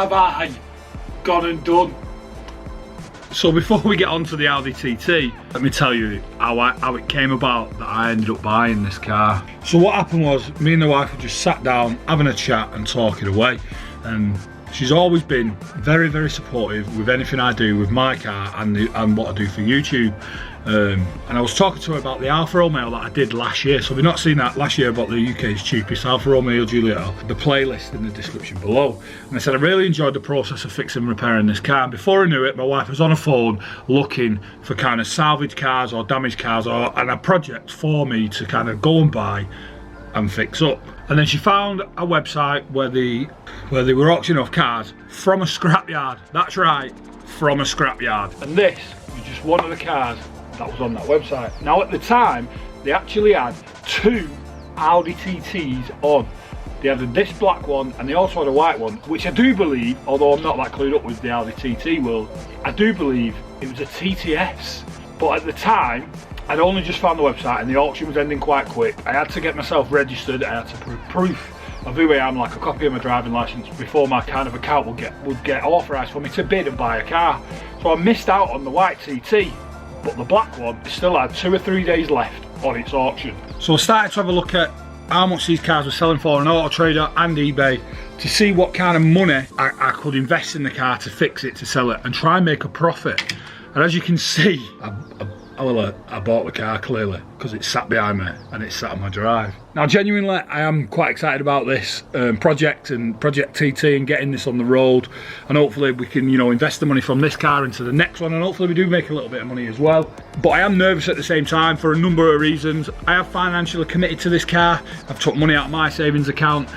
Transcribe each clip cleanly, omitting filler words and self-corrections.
have I gone and done? So before we get on to the Audi TT, let me tell you how it came about that I ended up buying this car. So what happened was, me and the wife had just sat down, having a chat and talking away, and she's always been very, very supportive with anything I do with my car and what I do for YouTube. And I was talking to her about the Alfa Romeo that I did last year. So if you've not seen that, last year I bought the UK's cheapest Alfa Romeo Giulietto. The playlist in the description below. And I said I really enjoyed the process of fixing and repairing this car. And before I knew it, my wife was on her phone looking for kind of salvage cars or damaged cars and a project for me to kind of go and buy and fix up. And then she found a website where they were auctioning off cars from a scrapyard. That's right, from a scrapyard. And this was just one of the cars that was on that website. Now at the time, they actually had 2 Audi TTs on. They had this black one and they also had a white one, which I do believe, although I'm not that clued up with the Audi TT world, I do believe it was a TTS. But at the time, I'd only just found the website and the auction was ending quite quick. I had to get myself registered, I had to prove proof of who I am, like a copy of my driving licence, before my kind of account would get authorised for me to bid and buy a car. So I missed out on the white TT, but the black one still had 2 or 3 days left on its auction. So I started to have a look at how much these cars were selling for on Auto Trader and eBay to see what kind of money I could invest in the car to fix it, to sell it and try and make a profit. And as you can see, I bought the car clearly because it's sat behind me and it's sat on my drive. Now genuinely I am quite excited about this project and Project TT and getting this on the road, and hopefully we can, you know, invest the money from this car into the next one, and hopefully we do make a little bit of money as well. But I am nervous at the same time for a number of reasons. I have financially committed to this car. I've took money out of my savings account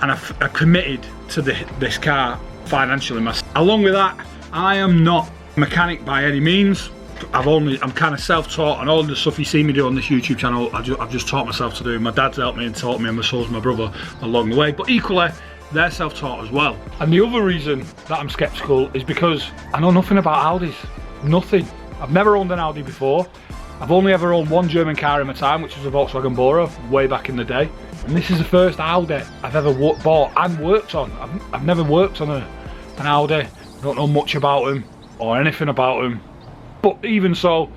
and I've committed to this car financially myself. Along with that, I am not a mechanic by any means. I'm kind of self-taught, and all the stuff you see me do on this YouTube channel, I've just taught myself to do. My dad's helped me and taught me, and so's my brother along the way, but equally they're self-taught as well. And the other reason that I'm sceptical is because I know nothing about Audis, nothing. I've never owned an Audi before. I've only ever owned one German car in my time, which was a Volkswagen Bora way back in the day, and this is the first Audi I've ever bought and worked on. I've never worked on an Audi. I don't know much about them or anything about them. But even so,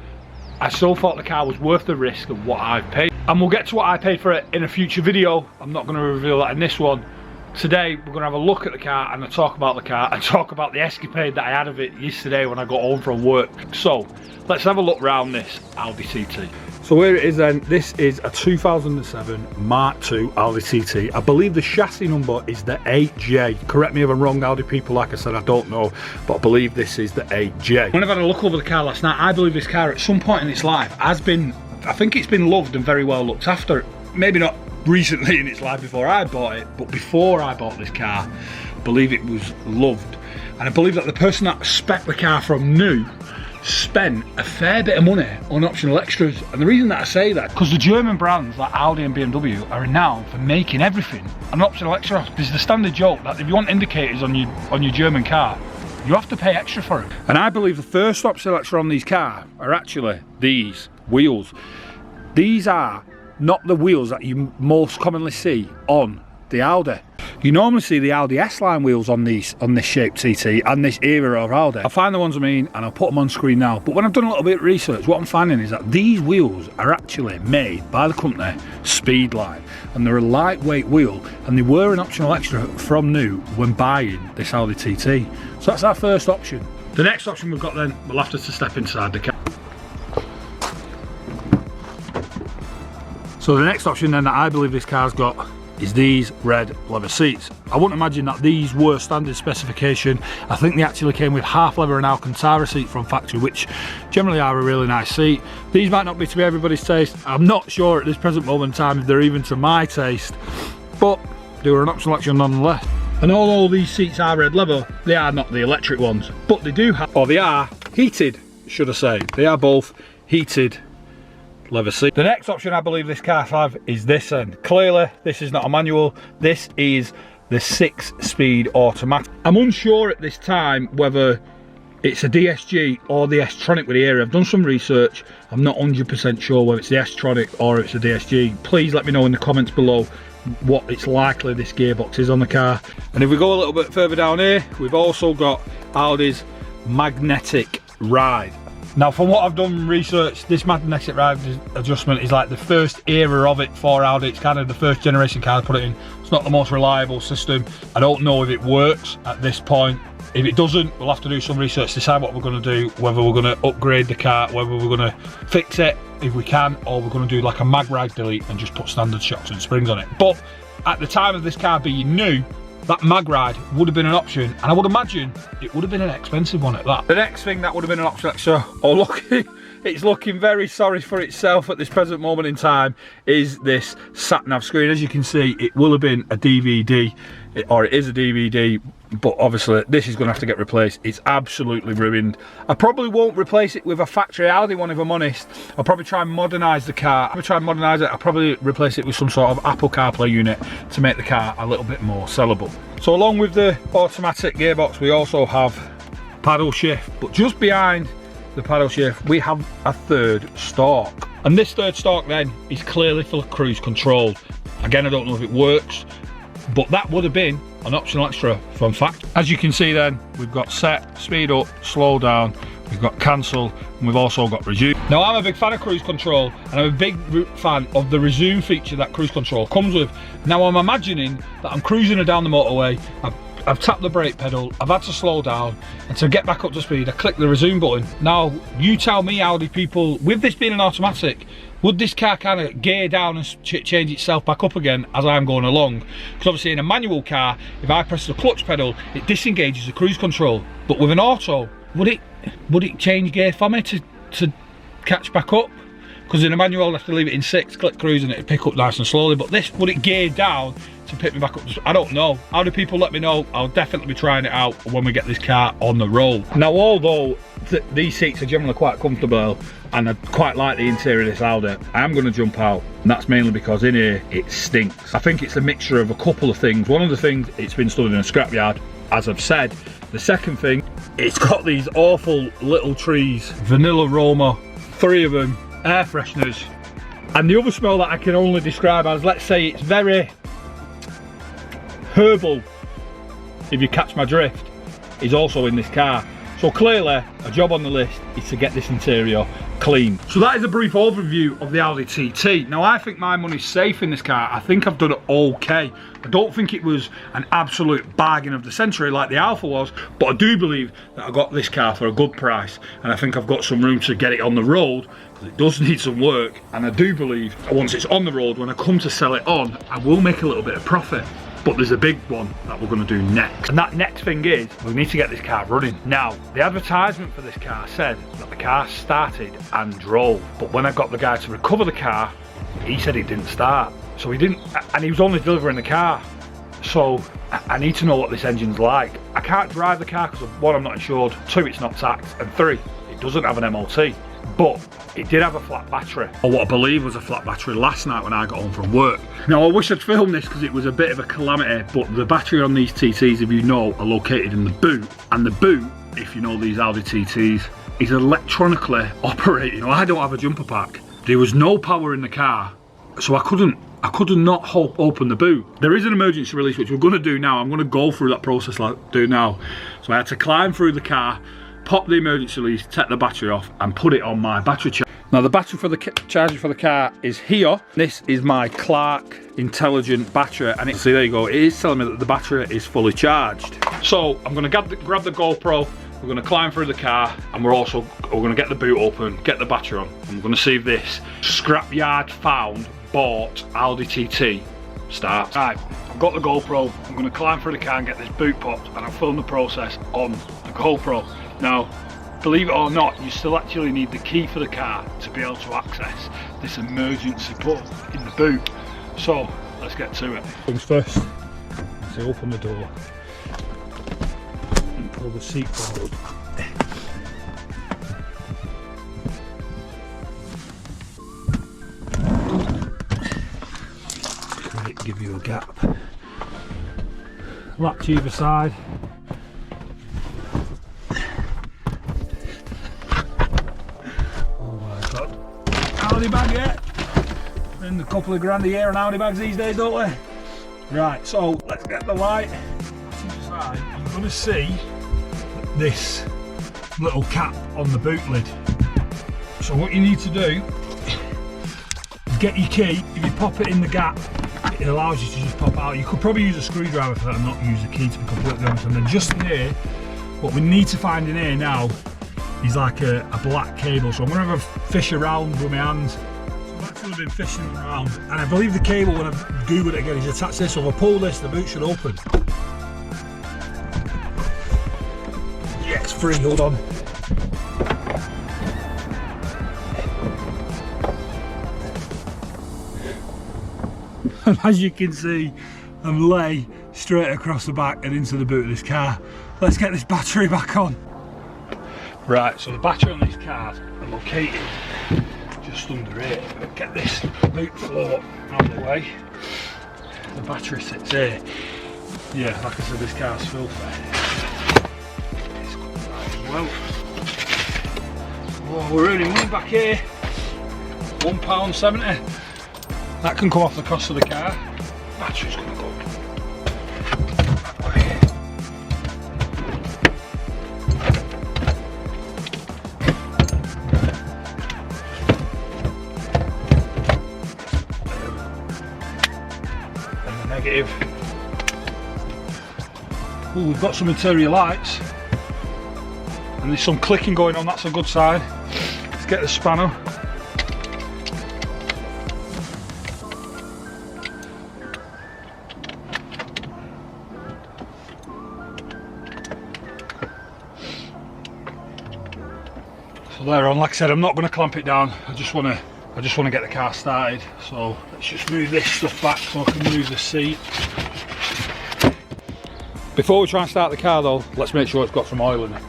I still thought the car was worth the risk of what I've paid. And we'll get to what I paid for it in a future video. I'm not going to reveal that in this one. Today, we're going to have a look at the car and talk about the car and talk about the escapade that I had of it yesterday when I got home from work. So, let's have a look around this Audi TT. So here it is then. This is a 2007 Mark II Audi TT. I believe the chassis number is the 8J. Correct me if I'm wrong, Audi people, like I said, I don't know, but I believe this is the 8J. When I've had a look over the car last night, I believe this car at some point in its life has been, I think it's been loved and very well looked after. Maybe not recently in its life before I bought it, but before I bought this car, I believe it was loved. And I believe that the person that spec'd the car from new spent a fair bit of money on optional extras. And the reason that I say that, because the German brands like Audi and BMW are renowned for making everything an optional extra. There's the standard joke that if you want indicators on your German car, you have to pay extra for it. And I believe the first optional extra on these cars are actually these wheels. These are not the wheels that you most commonly see on the Audi. You normally see the Audi S-Line wheels on this shaped TT and this era of Audi. I'll find the ones I mean and I'll put them on screen now. But when I've done a little bit of research, what I'm finding is that these wheels are actually made by the company Speedline, and they're a lightweight wheel, and they were an optional extra from new when buying this Audi TT. So that's our first option. The next option we've got then, we'll have to step inside the car. So the next option then that I believe this car's got is these red leather seats. I wouldn't imagine that these were standard specification. I think they actually came with half leather and Alcantara seat from factory, which generally are a really nice seat. These might not be to everybody's taste. I'm not sure at this present moment in time if they're even to my taste, but they were an optional extra nonetheless. And although these seats are red leather, they are not the electric ones, but they do have, or they are heated, should I say. They are both heated leather seat. The next option I believe this car have is this, and clearly this is not a manual, this is the 6-speed automatic. I'm unsure at this time whether it's a DSG or the S-Tronic with the area. I've done some research. I'm not 100% sure whether it's the S-Tronic or it's a DSG. Please let me know in the comments below what it's likely this gearbox is on the car. And if we go a little bit further down here, we've also got Audi's magnetic ride. Now, from what I've done research, this magnetic ride adjustment is like the first era of it for Audi. It's kind of the first generation car to put it in. It's not the most reliable system. I don't know if it works at this point. If it doesn't, we'll have to do some research, decide what we're going to do, whether we're going to upgrade the car, whether we're going to fix it if we can, or we're going to do like a mag ride delete and just put standard shocks and springs on it. But at the time of this car being new, that mag ride would have been an option, and I would imagine it would have been an expensive one at that. The next thing that would have been an option, actually, oh look, it's looking very sorry for itself at this present moment in time, is this sat-nav screen. As you can see, it will have been a DVD, or it is a DVD, but obviously this is going to have to get replaced. It's absolutely ruined. I probably won't replace it with a factory Audi one, if I'm honest. I'll probably try and modernise the car. I'll probably replace it with some sort of Apple CarPlay unit to make the car a little bit more sellable. So along with the automatic gearbox, we also have paddle shift, but just behind the paddle shift we have a third stalk, and this third stalk then is clearly for cruise control. Again, I don't know if it works, but that would have been an optional extra from factory. As you can see then, we've got set, speed up, slow down, we've got cancel, and we've also got resume. Now, I'm a big fan of cruise control, and I'm a big fan of the resume feature that cruise control comes with. Now, I'm imagining that I'm cruising down the motorway, I've tapped the brake pedal, I've had to slow down, and to get back up to speed, I click the resume button. Now, you tell me, Audi people, with this being an automatic, would this car kind of gear down and change itself back up again as I'm going along? Because obviously in a manual car, if I press the clutch pedal, it disengages the cruise control. But with an auto, would it change gear for me to catch back up? Because in a manual, I'd have to leave it in 6, click cruise, and it'd pick up nice and slowly. But this, would it gear down to pick me back up? I don't know. How do people let me know? I'll definitely be trying it out when we get this car on the road. Now, although these seats are generally quite comfortable and I quite like the interior of this Audi, I am going to jump out, and that's mainly because in here it stinks. I think it's a mixture of a couple of things. One of the things, it's been stored in a scrapyard, as I've said. The second thing, it's got these awful little trees, vanilla aroma, 3 of them, air fresheners, and the other smell that I can only describe as, let's say it's very herbal, if you catch my drift, is also in this car. So clearly a job on the list is to get this interior clean. So that is a brief overview of the Audi TT. Now, I think my money's safe in this car. I think I've done it okay. I don't think it was an absolute bargain of the century like the Alpha was, but I do believe that I got this car for a good price, and I think I've got some room to get it on the road, because it does need some work. And I do believe once it's on the road, when I come to sell it on, I will make a little bit of profit. But there's a big one that we're going to do next, and that next thing is we need to get this car running. Now, the advertisement for this car said that the car started and drove, but when I got the guy to recover the car, he said it didn't start. So he didn't, and he was only delivering the car. So I need to know what this engine's like. I can't drive the car because, 1, I'm not insured, 2, it's not taxed, and 3, it doesn't have an MOT. But it did have a flat battery, or what I believe was a flat battery, last night when I got home from work. Now, I wish I'd filmed this because it was a bit of a calamity, but the battery on these TTs, if you know, are located in the boot, and the boot, if you know these Audi TTs, is electronically operated. You know, I don't have a jumper pack. There was no power in the car, so I could not open the boot. There is an emergency release, which we're going to do now. I'm going to go through that process like I do now. So I had to climb through the car, pop the emergency release, take the battery off, and put it on my battery charger. Now, the battery for the charger for the car is here. This is my Clark Intelligent battery, and see, there you go. It is telling me that the battery is fully charged. So I'm going to grab the GoPro. We're going to climb through the car, and we're going to get the boot open, get the battery on, and we're going to see if this scrapyard found bought Audi TT starts. Right, I've got the GoPro. I'm going to climb through the car and get this boot popped, and I'll film the process on the GoPro. Now, believe it or not, you still actually need the key for the car to be able to access this emergency port in the boot. So let's get to it. Things first, let's open the door and pull the seat forward. Give you a gap. Latch either side. Audi bag yet. Spend a couple of grand a year on Audi bags these days, don't we? Right, so let's get the light. You're going to see this little cap on the boot lid. So what you need to do is get your key. If you pop it in the gap, it allows you to just pop out. You could probably use a screwdriver for that and not use the key, to be completely honest. And then just in here, what we need to find in here now is like a black cable. So I'm going to have a fish around with my hands. So I've actually been fishing around, and I believe the cable, when I've googled it again, is attached to this. So if I pull this, the boot should open. Yeah, it's free, hold on. And as you can see, I'm lay straight across the back and into the boot of this car. Let's get this battery back on. Right, so the battery on these cars are located just under it. Get this boot floor out of the way. The battery sits here. Yeah, like I said, this car's filthy. It's got that as well. Oh, we're earning money back here. £1.70. That can come off the cost of the car. Battery's gonna go that way. And the negative. Oh, we've got some interior lights. And there's some clicking going on, that's a good sign. Let's get the spanner. So they're on. Like I said, I'm not going to clamp it down. I just want to get the car started. So let's just move this stuff back so I can move the seat. Before we try and start the car though, let's make sure it's got some oil in it.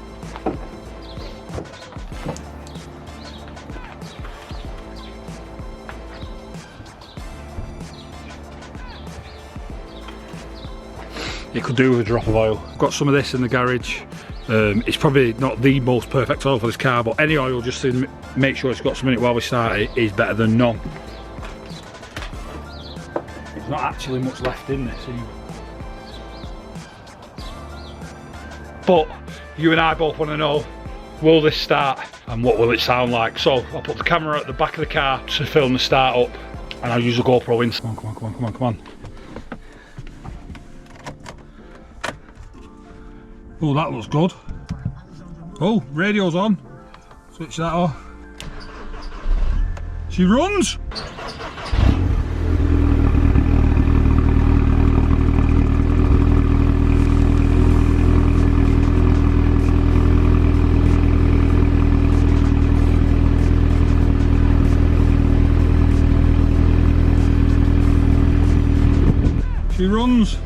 It could do with a drop of oil. I've got some of this in the garage. It's probably not the most perfect oil for this car, but any oil just to make sure it's got some in it while we start it is better than none. There's not actually much left in this either. But you and I both want to know, will this start and what will it sound like? So I'll put the camera at the back of the car to film the start up, and I'll use a GoPro in. Come on, come on, come on, come on, come on. Oh, that looks good. Oh, radio's on. Switch that off. She runs! She runs,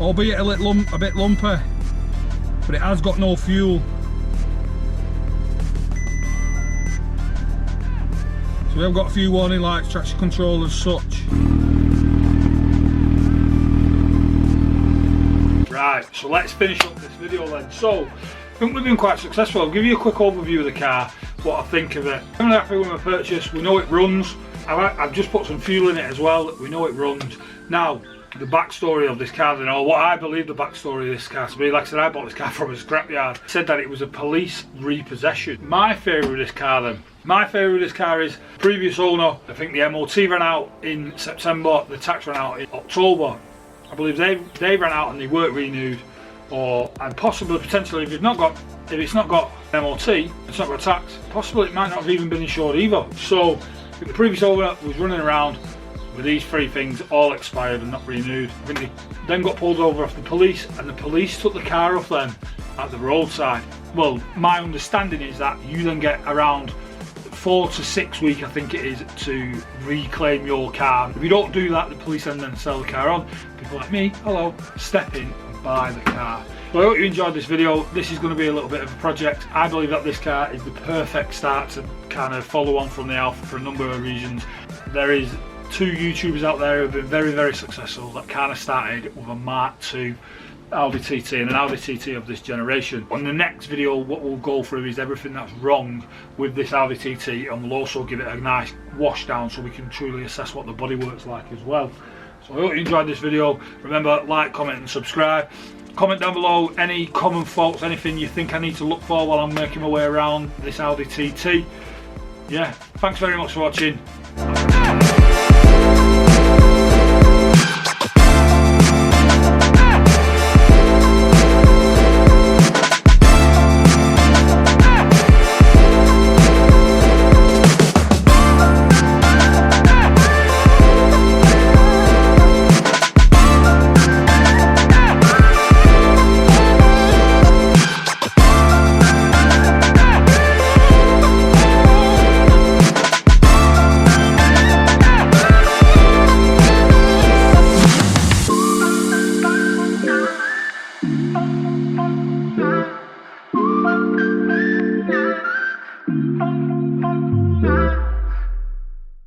albeit a bit lumpy, but it has got no fuel. So we have got a few warning lights, traction control and such. Right, so let's finish up this video then. So, I think we've been quite successful. I'll give you a quick overview of the car, what I think of it. I'm really happy with my purchase. We know it runs. I've just put some fuel in it as well. We know it runs. Now, the backstory of this car then, or what I believe the backstory of this car to be. Like I said, I bought this car from a scrapyard. It said that it was a police repossession. My favourite of this car then, my favourite of this car is previous owner. I think the MOT ran out in September, the tax ran out in October. I believe they ran out and they weren't renewed, and possibly potentially if it's not got MOT, it's not got tax, possibly it might not have even been insured either. So the previous owner was running around with these three things all expired and not renewed. I think they then got pulled over off the police, and the police took the car off them at the roadside. Well, my understanding is that you then get around 4 to 6 weeks, I think it is, to reclaim your car. If you don't do that, the police then sell the car on. People like me, hello, step in and buy the car. So I hope you enjoyed this video. This is going to be a little bit of a project. I believe that this car is the perfect start to kind of follow on from the Alpha for a number of reasons. There is 2 YouTubers out there who have been very, very successful that kind of started with a Mark II Audi TT and an Audi TT of this generation. On the next video, what we'll go through is everything that's wrong with this Audi TT, and we'll also give it a nice wash down so we can truly assess what the bodywork's like as well. So I hope you enjoyed this video. Remember, like, comment and subscribe. Comment down below any common faults, anything you think I need to look for while I'm making my way around this Audi TT. Yeah, thanks very much for watching.